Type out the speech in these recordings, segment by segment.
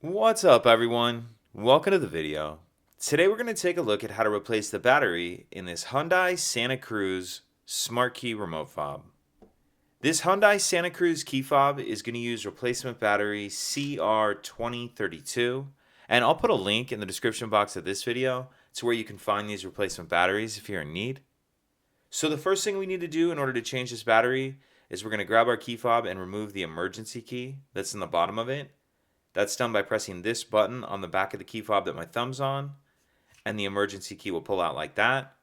What's up, everyone? Welcome to the video. Today we're going to take a look at how to replace the battery in this Hyundai Santa Cruz Smart Key remote fob. This Hyundai Santa Cruz key fob is going to use replacement battery CR2032, and I'll put a link in the description box of this video to where you can find these replacement batteries if you're in need. So the first thing we need to do in order to change this battery is we're going to grab our key fob and remove the emergency key that's in the bottom of it. That's done by pressing this button on the back of the key fob that my thumb's on, and the emergency key will pull out like that.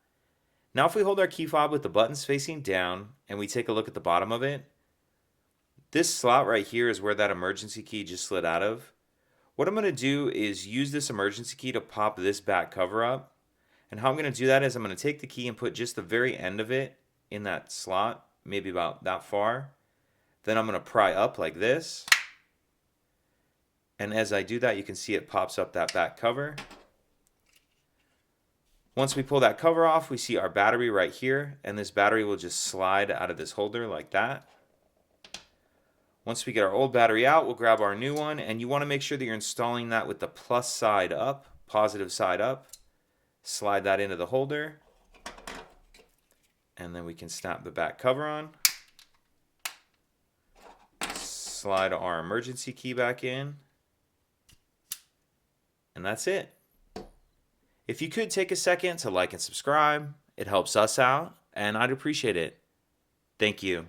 Now if we hold our key fob with the buttons facing down and we take a look at the bottom of it, this slot right here is where that emergency key just slid out of. What I'm going to do is use this emergency key to pop this back cover up. And how I'm going to do that is I'm going to take the key and put just the very end of it in that slot, maybe about that far. Then I'm going to pry up like this. And as I do that, you can see it pops up that back cover. Once we pull that cover off, we see our battery right here, and this battery will just slide out of this holder like that. Once we get our old battery out, we'll grab our new one, and you want to make sure that you're installing that with the plus side up, positive side up. Slide that into the holder, and then we can snap the back cover on. Slide our emergency key back in. And that's it. If you could take a second to like and subscribe, it helps us out, and I'd appreciate it. Thank you.